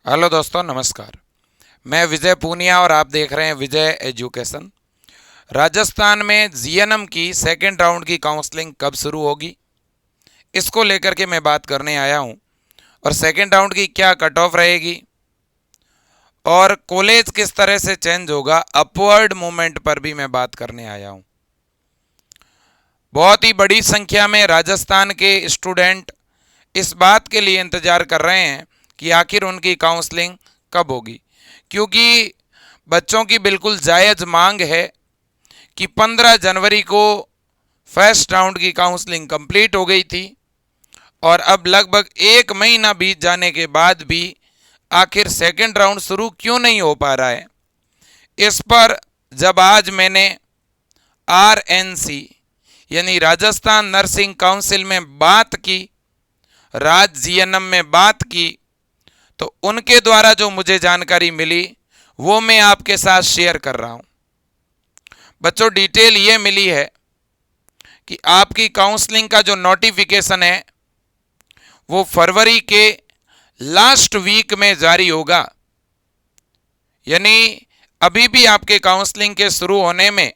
Hello दोस्तों, नमस्कार। मैं विजय पूनिया और आप देख रहे हैं विजय एजुकेशन। राजस्थान में जीएनएम की सेकेंड राउंड की काउंसलिंग कब शुरू होगी, इसको लेकर के मैं बात करने आया हूं। और सेकेंड राउंड की क्या कट ऑफ रहेगी और कॉलेज किस तरह से चेंज होगा, अपवर्ड मूवमेंट पर भी मैं बात करने आया हूं। बहुत ही बड़ी संख्या में राजस्थान के स्टूडेंट इस बात के लिए इंतज़ार कर रहे हैं कि आखिर उनकी काउंसलिंग कब होगी, क्योंकि बच्चों की बिल्कुल जायज़ मांग है कि 15 जनवरी को फर्स्ट राउंड की काउंसलिंग कंप्लीट हो गई थी और अब लगभग एक महीना बीत जाने के बाद भी आखिर सेकेंड राउंड शुरू क्यों नहीं हो पा रहा है। इस पर जब आज मैंने आरएनसी यानी राजस्थान नर्सिंग काउंसिल में बात की, राज्य जीएनएम में बात की, तो उनके द्वारा जो मुझे जानकारी मिली वो मैं आपके साथ शेयर कर रहा हूं। बच्चों, डिटेल ये मिली है कि आपकी काउंसलिंग का जो नोटिफिकेशन है वो फरवरी के लास्ट वीक में जारी होगा। यानी अभी भी आपके काउंसलिंग के शुरू होने में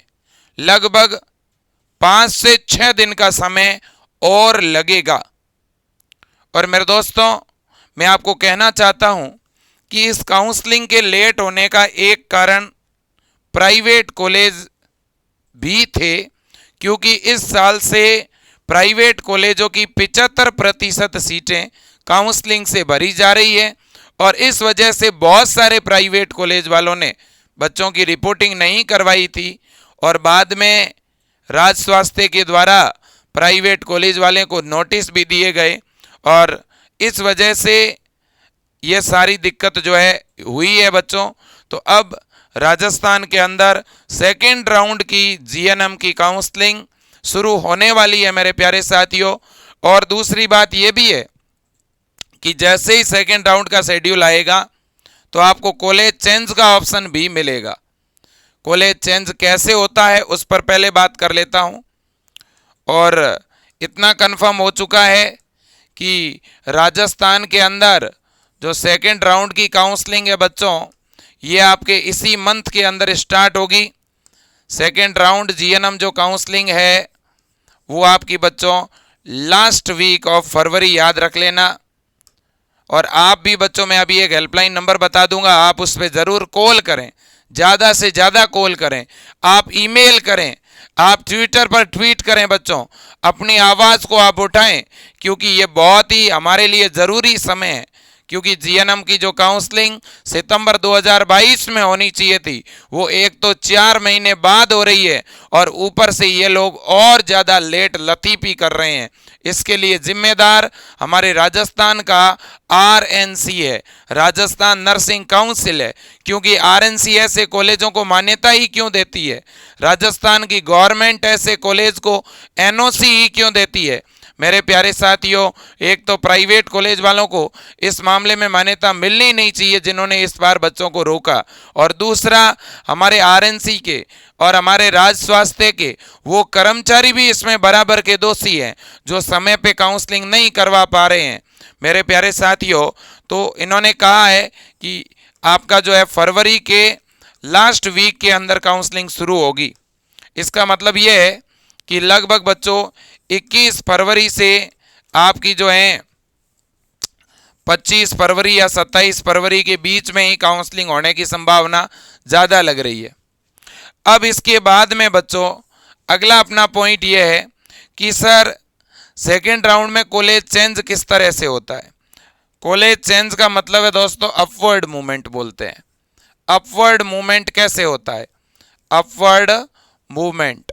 लगभग 5 से 6 दिन का समय और लगेगा। और मेरे दोस्तों, मैं आपको कहना चाहता हूं कि इस काउंसलिंग के लेट होने का एक कारण प्राइवेट कॉलेज भी थे, क्योंकि इस साल से प्राइवेट कॉलेजों की 75% सीटें काउंसलिंग से भरी जा रही है और इस वजह से बहुत सारे प्राइवेट कॉलेज वालों ने बच्चों की रिपोर्टिंग नहीं करवाई थी और बाद में राज्य स्वास्थ्य के द्वारा प्राइवेट कॉलेज वाले को नोटिस भी दिए गए और इस वजह से ये सारी दिक्कत जो है हुई है बच्चों। तो अब राजस्थान के अंदर सेकेंड राउंड की जीएनएम की काउंसलिंग शुरू होने वाली है मेरे प्यारे साथियों। और दूसरी बात ये भी है कि जैसे ही सेकेंड राउंड का शेड्यूल आएगा तो आपको कॉलेज चेंज का ऑप्शन भी मिलेगा। कॉलेज चेंज कैसे होता है उस पर पहले बात कर लेता हूँ। और इतना कंफर्म हो चुका है कि राजस्थान के अंदर जो सेकेंड राउंड की काउंसलिंग है बच्चों, ये आपके इसी मंथ के अंदर स्टार्ट होगी। सेकेंड राउंड जीएनएम जो काउंसलिंग है वो आपकी बच्चों लास्ट वीक ऑफ फरवरी, याद रख लेना। और आप भी बच्चों, मैं अभी एक हेल्पलाइन नंबर बता दूंगा, आप उस पर ज़रूर कॉल करें, ज़्यादा से ज़्यादा कॉल करें, आप ईमेल करें, आप ट्विटर पर ट्वीट करें बच्चों, अपनी आवाज़ को आप उठाएं, क्योंकि ये बहुत ही हमारे लिए ज़रूरी समय है। क्योंकि जीएनएम की जो काउंसलिंग सितंबर 2022 में होनी चाहिए थी वो एक तो 4 महीने बाद हो रही है और ऊपर से ये लोग और ज़्यादा लेट लतीफ़ी कर रहे हैं। इसके लिए जिम्मेदार हमारे राजस्थान का आरएनसी है, राजस्थान नर्सिंग काउंसिल है। क्योंकि आरएनसी ऐसे कॉलेजों को मान्यता ही क्यों देती है, राजस्थान की गवर्नमेंट ऐसे कॉलेज को एनओसी ही क्यों देती है। मेरे प्यारे साथियों, एक तो प्राइवेट कॉलेज वालों को इस मामले में मान्यता मिलनी नहीं चाहिए जिन्होंने इस बार बच्चों को रोका, और दूसरा हमारे आरएनसी के और हमारे राज्य स्वास्थ्य के वो कर्मचारी भी इसमें बराबर के दोषी हैं जो समय पे काउंसलिंग नहीं करवा पा रहे हैं। मेरे प्यारे साथियों, तो इन्होंने कहा है कि आपका जो है फरवरी के लास्ट वीक के अंदर काउंसलिंग शुरू होगी। इसका मतलब ये है कि लगभग बच्चों 21 फरवरी से आपकी जो है 25 फरवरी या 27 फरवरी के बीच में ही काउंसलिंग होने की संभावना ज़्यादा लग रही है। अब इसके बाद में बच्चों अगला अपना पॉइंट ये है कि सर सेकेंड राउंड में कॉलेज चेंज किस तरह से होता है। कॉलेज चेंज का मतलब है दोस्तों अपवर्ड मूवमेंट बोलते हैं। अपवर्ड मूवमेंट कैसे होता है, अपवर्ड मूवमेंट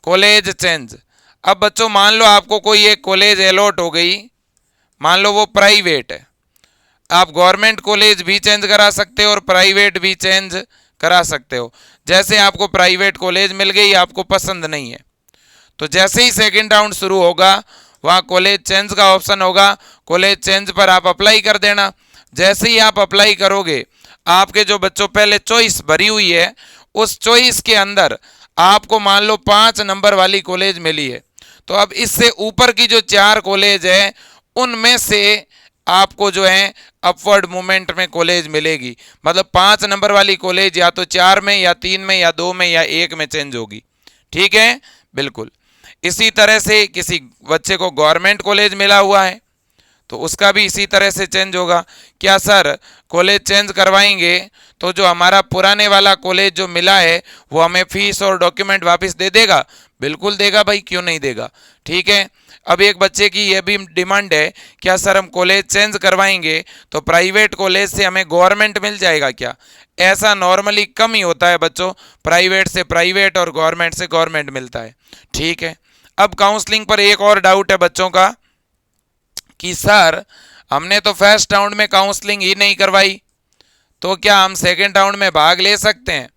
कॉलेज चेंज। अब बच्चों मान लो आपको कोई एक कॉलेज अलॉट हो गई, मान लो वो प्राइवेट है, आप गवर्नमेंट कॉलेज भी चेंज करा सकते हो और प्राइवेट भी चेंज करा सकते हो। जैसे आपको प्राइवेट कॉलेज मिल गई, आपको पसंद नहीं है, तो जैसे ही सेकेंड राउंड शुरू होगा वहाँ कॉलेज चेंज का ऑप्शन होगा, कॉलेज चेंज पर आप अप्लाई कर देना। जैसे ही आप अप्लाई करोगे, आपके जो बच्चों पहले चॉइस भरी हुई है उस चॉइस के अंदर आपको मान लो 5 नंबर वाली कॉलेज मिली है, तो अब इससे ऊपर की जो 4 कॉलेज है उनमें से आपको जो है अपवर्ड मूवमेंट में कॉलेज मिलेगी। मतलब 5 नंबर वाली कॉलेज या तो 4 में या 3 में या 2 में या 1 में चेंज होगी। ठीक है, बिल्कुल। इसी तरह से किसी बच्चे को गवर्नमेंट कॉलेज मिला हुआ है तो उसका भी इसी तरह से चेंज होगा। क्या सर कॉलेज चेंज करवाएंगे तो जो हमारा पुराने वाला कॉलेज जो मिला है वो हमें फीस और डॉक्यूमेंट वापस दे देगा? बिल्कुल देगा भाई, क्यों नहीं देगा। ठीक है, अब एक बच्चे की ये भी डिमांड है, क्या सर हम कॉलेज चेंज करवाएंगे तो प्राइवेट कॉलेज से हमें गवर्नमेंट मिल जाएगा क्या? ऐसा नॉर्मली कम ही होता है बच्चों, प्राइवेट से प्राइवेट और गवर्नमेंट से गवर्नमेंट मिलता है। ठीक है, अब काउंसलिंग पर एक और डाउट है बच्चों का कि सर हमने तो फर्स्ट राउंड में काउंसलिंग ही नहीं करवाई तो क्या हम सेकेंड राउंड में भाग ले सकते हैं?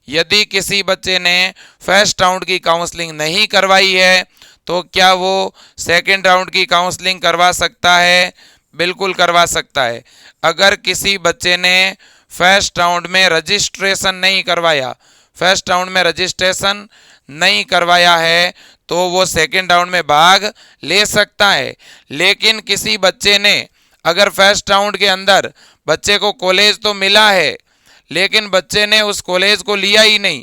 यदि किसी बच्चे ने फर्स्ट राउंड की काउंसलिंग नहीं करवाई है तो क्या वो सेकेंड राउंड की काउंसलिंग करवा सकता है? बिल्कुल करवा सकता है। अगर किसी बच्चे ने फर्स्ट राउंड में रजिस्ट्रेशन नहीं करवाया, फर्स्ट राउंड में रजिस्ट्रेशन नहीं करवाया है तो वो सेकेंड राउंड में भाग ले सकता है। लेकिन किसी बच्चे ने अगर फर्स्ट राउंड के अंदर बच्चे को कॉलेज तो मिला है लेकिन बच्चे ने उस कॉलेज को लिया ही नहीं,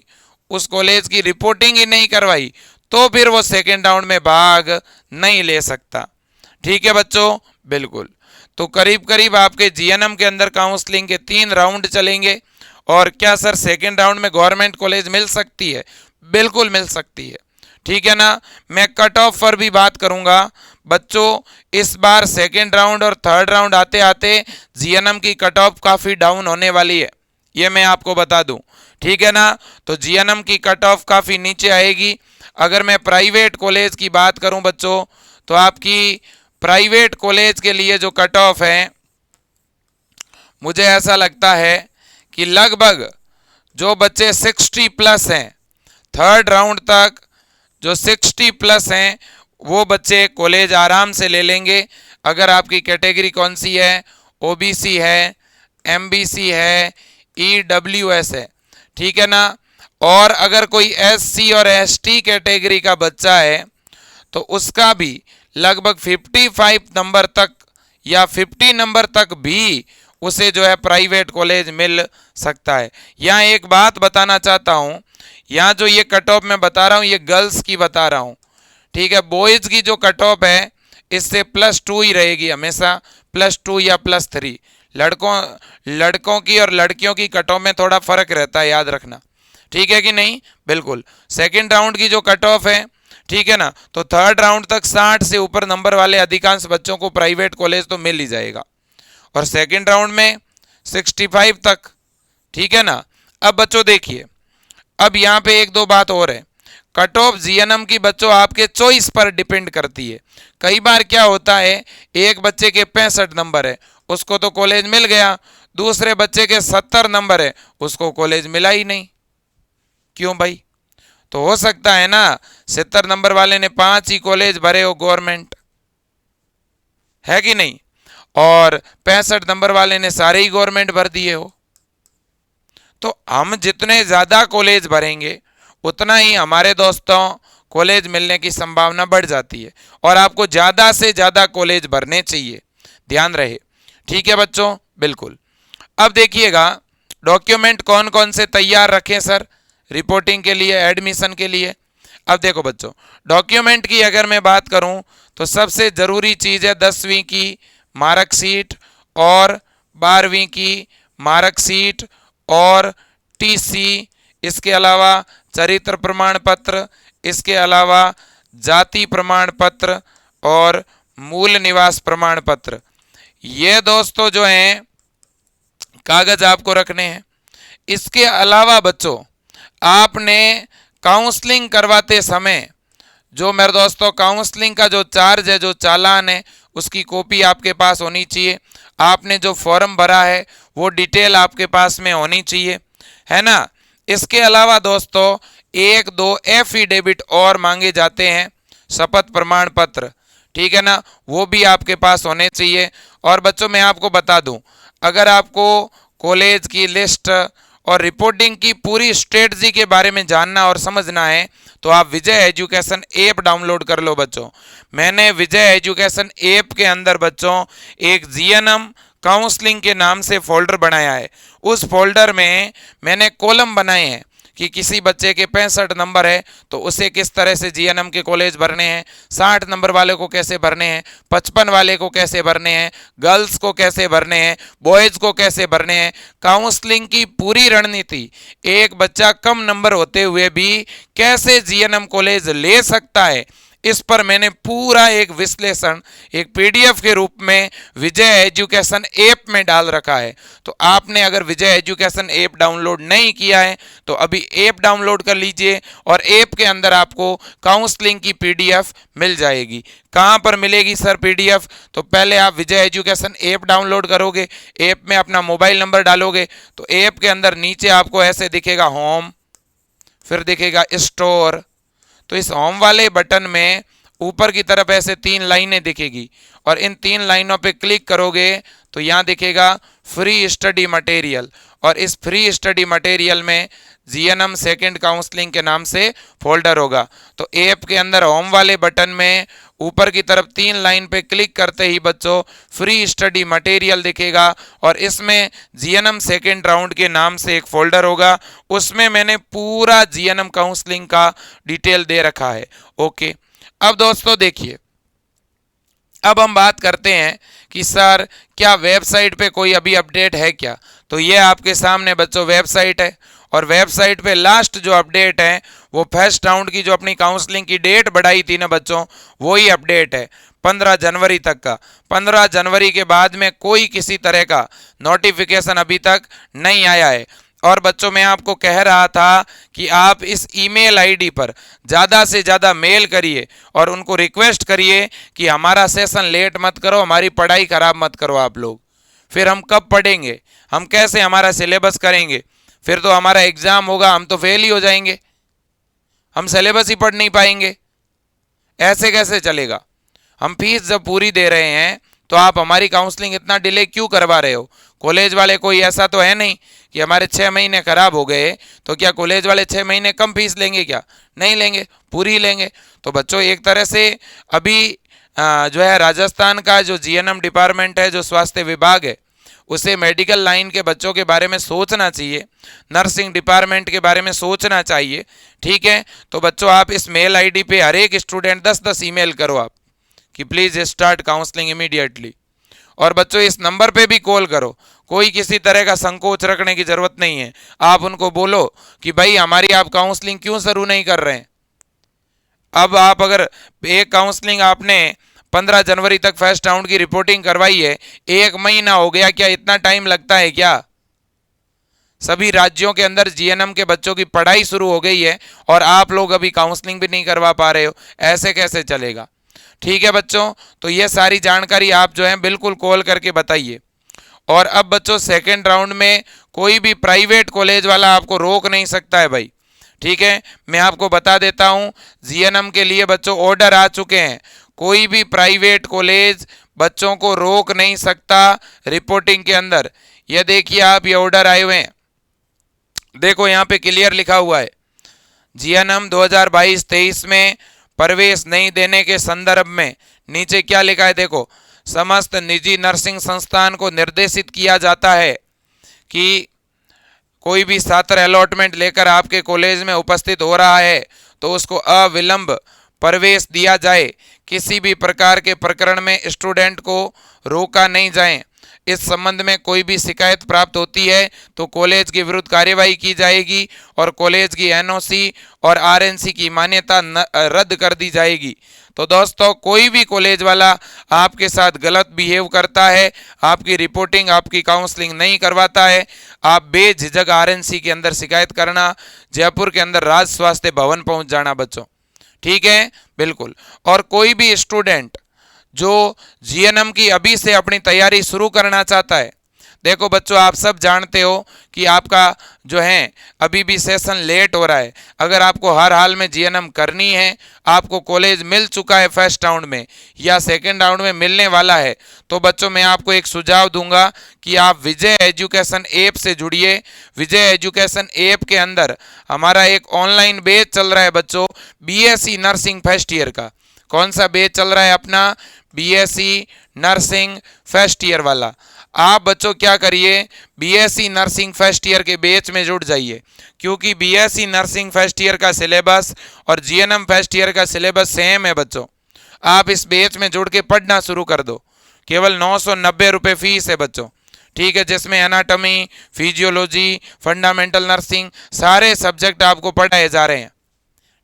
उस कॉलेज की रिपोर्टिंग ही नहीं करवाई, तो फिर वो सेकेंड राउंड में भाग नहीं ले सकता। ठीक है बच्चों, बिल्कुल। तो करीब करीब आपके जीएनएम के अंदर काउंसलिंग के 3 राउंड चलेंगे। और क्या सर सेकेंड राउंड में गवर्नमेंट कॉलेज मिल सकती है? बिल्कुल मिल सकती है। ठीक है ना। मैं कट ऑफ पर भी बात करूंगा बच्चों। इस बार सेकेंड राउंड और थर्ड राउंड आते आते जीएनएम की कट ऑफ काफ़ी डाउन होने वाली है, ये मैं आपको बता दूं। ठीक है ना। तो जीएनएम की कट ऑफ काफ़ी नीचे आएगी। अगर मैं प्राइवेट कॉलेज की बात करूं बच्चों तो आपकी प्राइवेट कॉलेज के लिए जो कट ऑफ है मुझे ऐसा लगता है कि लगभग जो बच्चे 60 प्लस हैं थर्ड राउंड तक, जो 60 प्लस हैं वो बच्चे कॉलेज आराम से ले लेंगे। अगर आपकी कैटेगरी कौन सी है, ओबीसी है, एमबीसी है, ईडब्ल्यूएस है, ठीक है ना। और अगर कोई एससी और एसटी कैटेगरी का बच्चा है तो उसका भी लगभग 55 नंबर तक या 50 नंबर तक भी उसे जो है प्राइवेट कॉलेज मिल सकता है। यहाँ एक बात बताना चाहता हूँ, यहाँ जो ये कट ऑफ मैं बता रहा हूँ ये गर्ल्स की बता रहा हूँ, ठीक है। बॉयज़ की जो कट ऑफ है इससे +2 ही रहेगी हमेशा, +2 या +3। लड़कों की और लड़कियों की कट ऑफ में थोड़ा फर्क रहता है, याद रखना, ठीक है कि नहीं। बिल्कुल। सेकेंड राउंड की जो कट ऑफ है, ठीक है ना, तो थर्ड राउंड तक 60 से ऊपर नंबर वाले अधिकांश बच्चों को प्राइवेट कॉलेज तो मिल ही जाएगा, और सेकेंड राउंड में 65 तक, ठीक है ना। अब बच्चों देखिए, अब यहाँ पे एक दो बात और है। कट ऑफ जीएनएम की बच्चों आपके चॉइस पर डिपेंड करती है। कई बार क्या होता है, एक बच्चे के 65 नंबर है उसको तो कॉलेज मिल गया, दूसरे बच्चे के 70 नंबर है उसको कॉलेज मिला ही नहीं। क्यों भाई? तो हो सकता है ना 70 नंबर वाले ने 5 ही कॉलेज भरे हो गवर्नमेंट, है कि नहीं, और 65 नंबर वाले ने सारे ही गवर्नमेंट भर दिए हो। तो हम जितने ज़्यादा कॉलेज भरेंगे उतना ही हमारे दोस्तों कॉलेज मिलने की संभावना बढ़ जाती है, और आपको ज़्यादा से ज़्यादा कॉलेज भरने चाहिए, ध्यान रहे, ठीक है बच्चों। बिल्कुल। अब देखिएगा डॉक्यूमेंट कौन कौन से तैयार रखें सर रिपोर्टिंग के लिए, एडमिशन के लिए। अब देखो बच्चों, डॉक्यूमेंट की अगर मैं बात करूं तो सबसे ज़रूरी चीज़ है 10वीं की मार्कशीट और 12वीं की मार्कशीट और टीसी, इसके अलावा चरित्र प्रमाण पत्र, इसके अलावा जाति प्रमाण पत्र और मूल निवास प्रमाण पत्र। ये दोस्तों जो हैं कागज आपको रखने हैं। इसके अलावा बच्चों आपने काउंसलिंग करवाते समय जो मेरे दोस्तों काउंसलिंग का जो चार्ज है, जो चालान है, उसकी कॉपी आपके पास होनी चाहिए। आपने जो फॉर्म भरा है वो डिटेल आपके पास में होनी चाहिए, है ना। इसके अलावा दोस्तों 1-2 एफिडेविट और मांगे जाते हैं, शपथ प्रमाण पत्र, ठीक है ना, वो भी आपके पास होने चाहिए। और बच्चों मैं आपको बता दूं, अगर आपको कॉलेज की लिस्ट और रिपोर्टिंग की पूरी स्ट्रेटजी के बारे में जानना और समझना है तो आप विजय एजुकेशन ऐप डाउनलोड कर लो बच्चों। मैंने विजय एजुकेशन ऐप के अंदर बच्चों एक जीएनएम काउंसलिंग के नाम से फोल्डर बनाया है। उस फोल्डर में मैंने कॉलम बनाए हैं कि किसी बच्चे के 65 नंबर है तो उसे किस तरह से जीएनएम के कॉलेज भरने हैं, 60 नंबर वाले को कैसे भरने हैं, 55 वाले को कैसे भरने हैं, गर्ल्स को कैसे भरने हैं, बॉयज़ को कैसे भरने हैं, काउंसलिंग की पूरी रणनीति, एक बच्चा कम नंबर होते हुए भी कैसे जीएनएम कॉलेज ले सकता है, इस पर मैंने पूरा एक विश्लेषण एक पीडीएफ के रूप में विजय एजुकेशन ऐप में डाल रखा है। तो आपने अगर विजय एजुकेशन ऐप डाउनलोड नहीं किया है तो अभी ऐप डाउनलोड कर लीजिए और ऐप के अंदर आपको काउंसलिंग की पीडीएफ मिल जाएगी। कहाँ पर मिलेगी सर पीडीएफ? तो पहले आप विजय एजुकेशन ऐप डाउनलोड करोगे, ऐप में अपना मोबाइल नंबर डालोगे तो ऐप के अंदर नीचे आपको ऐसे दिखेगा होम, फिर दिखेगा स्टोर। तो इस होम वाले बटन में ऊपर की तरफ ऐसे 3 लाइनें दिखेगी और इन 3 लाइनों पे क्लिक करोगे तो यहाँ दिखेगा फ्री स्टडी मटेरियल और इस फ्री स्टडी मटेरियल में जीएनएम सेकंड काउंसलिंग के नाम से फोल्डर होगा। तो ऐप के अंदर होम वाले बटन में ऊपर की तरफ 3 लाइन पे क्लिक करते ही बच्चों फ्री स्टडी मटेरियल दिखेगा और इसमें जीएनएम सेकंड राउंड के नाम से एक फोल्डर होगा, उसमें मैंने पूरा जीएनएम काउंसलिंग का डिटेल दे रखा है। ओके, अब दोस्तों देखिए, अब हम बात करते हैं कि सर क्या वेबसाइट पे कोई अभी अपडेट है क्या? तो ये आपके सामने बच्चों वेबसाइट है और वेबसाइट पे लास्ट जो अपडेट है वो फर्स्ट राउंड की जो अपनी काउंसलिंग की डेट बढ़ाई थी ना बच्चों, वो ही अपडेट है 15 जनवरी तक का। 15 जनवरी के बाद में कोई किसी तरह का नोटिफिकेशन अभी तक नहीं आया है। और बच्चों मैं आपको कह रहा था कि आप इस ईमेल आईडी पर ज़्यादा से ज़्यादा मेल करिए और उनको रिक्वेस्ट करिए कि हमारा सेशन लेट मत करो, हमारी पढ़ाई ख़राब मत करो आप लोग। फिर हम कब पढ़ेंगे, हम कैसे हमारा सिलेबस करेंगे, फिर तो हमारा एग्ज़ाम होगा, हम तो फेल ही हो जाएंगे, हम सिलेबस ही पढ़ नहीं पाएंगे। ऐसे कैसे चलेगा? हम फीस जब पूरी दे रहे हैं तो आप हमारी काउंसलिंग इतना डिले क्यों करवा रहे हो? कॉलेज वाले कोई ऐसा तो है नहीं कि हमारे 6 महीने खराब हो गए तो क्या कॉलेज वाले 6 महीने कम फीस लेंगे क्या? नहीं लेंगे, पूरी लेंगे। तो बच्चों एक तरह से अभी जो है राजस्थान का जो जीएनएम डिपार्टमेंट है, जो स्वास्थ्य विभाग है, उसे मेडिकल लाइन के बच्चों के बारे में सोचना चाहिए, नर्सिंग डिपार्टमेंट के बारे में सोचना चाहिए। ठीक है, तो बच्चों आप इस मेल आईडी पे हर एक स्टूडेंट 10-10 ईमेल करो आप कि प्लीज़ स्टार्ट काउंसलिंग इमीडिएटली। और बच्चों इस नंबर पे भी कॉल करो, कोई किसी तरह का संकोच रखने की ज़रूरत नहीं है। आप उनको बोलो कि भाई हमारी आप काउंसलिंग क्यों शुरू नहीं कर रहे हैं। अब आप अगर एक काउंसलिंग आपने 15 जनवरी तक फर्स्ट राउंड की रिपोर्टिंग करवाई है, 1 महीना हो गया, क्या इतना टाइम लगता है क्या? सभी राज्यों के अंदर जीएनएम के बच्चों की पढ़ाई शुरू हो गई है और आप लोग अभी काउंसलिंग भी नहीं करवा पा रहे हो, ऐसे कैसे चलेगा? ठीक है बच्चों, तो ये सारी जानकारी आप जो है बिल्कुल कॉल करके बताइए। और अब बच्चों सेकेंड राउंड में कोई भी प्राइवेट कॉलेज वाला आपको रोक नहीं सकता है भाई। ठीक है, मैं आपको बता देता हूँ, जीएनएम के लिए बच्चों ऑर्डर आ चुके हैं, कोई भी प्राइवेट कॉलेज बच्चों को रोक नहीं सकता रिपोर्टिंग के अंदर। ये देखिए आप, ये ऑर्डर आए हुए हैं, देखो यहाँ पे क्लियर लिखा हुआ है, जीएनएम 2022-23 में प्रवेश नहीं देने के संदर्भ में नीचे क्या लिखा है देखो, समस्त निजी नर्सिंग संस्थान को निर्देशित किया जाता है कि कोई भी छात्र अलॉटमेंट लेकर आपके कॉलेज में उपस्थित हो रहा है तो उसको अविलंब प्रवेश दिया जाए। किसी भी प्रकार के प्रकरण में स्टूडेंट को रोका नहीं जाए। इस संबंध में कोई भी शिकायत प्राप्त होती है तो कॉलेज के विरुद्ध कार्यवाही की जाएगी और कॉलेज की एनओसी और आरएनसी की मान्यता रद्द कर दी जाएगी। तो दोस्तों कोई भी कॉलेज वाला आपके साथ गलत बिहेव करता है, आपकी रिपोर्टिंग आपकी काउंसलिंग नहीं करवाता है, आप बेझिझक आरएनसी के अंदर शिकायत करना, जयपुर के अंदर राज्य स्वास्थ्य भवन पहुंच जाना बच्चों। ठीक है, बिल्कुल। और कोई भी स्टूडेंट जो जीएनएम की अभी से अपनी तैयारी शुरू करना चाहता है, देखो बच्चों, आप सब जानते हो कि आपका जो है अभी भी सेशन लेट हो रहा है। अगर आपको हर हाल में जीएनएम करनी है, आपको कॉलेज मिल चुका है फर्स्ट राउंड में या सेकंड राउंड में मिलने वाला है, तो बच्चों मैं आपको एक सुझाव दूंगा कि आप विजय एजुकेशन ऐप से जुड़िए। विजय एजुकेशन ऐप के अंदर हमारा एक ऑनलाइन बैच चल रहा है बच्चों, बीएससी नर्सिंग फर्स्ट ईयर का। कौन सा बैच चल रहा है अपना? बीएससी नर्सिंग फर्स्ट ईयर वाला। आप बच्चों क्या करिए, बीएससी नर्सिंग फर्स्ट ईयर के बैच में जुड़ जाइए, क्योंकि बीएससी नर्सिंग फर्स्ट ईयर का सिलेबस और जीएनएम फर्स्ट ईयर का सिलेबस सेम है बच्चों। आप इस बैच में जुड़ के पढ़ना शुरू कर दो। केवल 990 रुपये फीस है बच्चों, ठीक है, जिसमें एनाटॉमी, फिजियोलॉजी, फंडामेंटल नर्सिंग सारे सब्जेक्ट आपको पढ़ाए जा रहे हैं।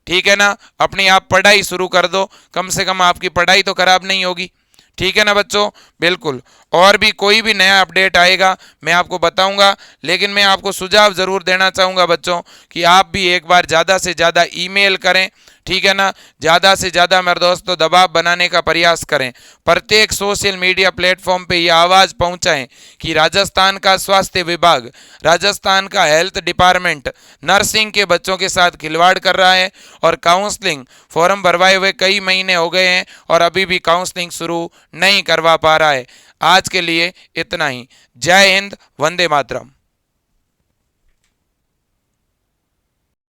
ठीक है ना, अपनी आप पढ़ाई शुरू कर दो, कम से कम आपकी पढ़ाई तो खराब नहीं होगी। ठीक है ना बच्चों, बिल्कुल। और भी कोई भी नया अपडेट आएगा मैं आपको बताऊंगा, लेकिन मैं आपको सुझाव ज़रूर देना चाहूँगा बच्चों कि आप भी एक बार ज़्यादा से ज़्यादा ईमेल करें। ठीक है ना, ज़्यादा से ज़्यादा मेरे दोस्तों दबाव बनाने का प्रयास करें। प्रत्येक सोशल मीडिया प्लेटफॉर्म पे ये आवाज़ पहुंचाएं कि राजस्थान का स्वास्थ्य विभाग, राजस्थान का हेल्थ डिपार्टमेंट नर्सिंग के बच्चों के साथ खिलवाड़ कर रहा है और काउंसलिंग फॉर्म भरवाए हुए कई महीने हो गए हैं और अभी भी काउंसलिंग शुरू नहीं करवा पा रहा है। आज के लिए इतना ही। जय हिंद, वंदे मातरम।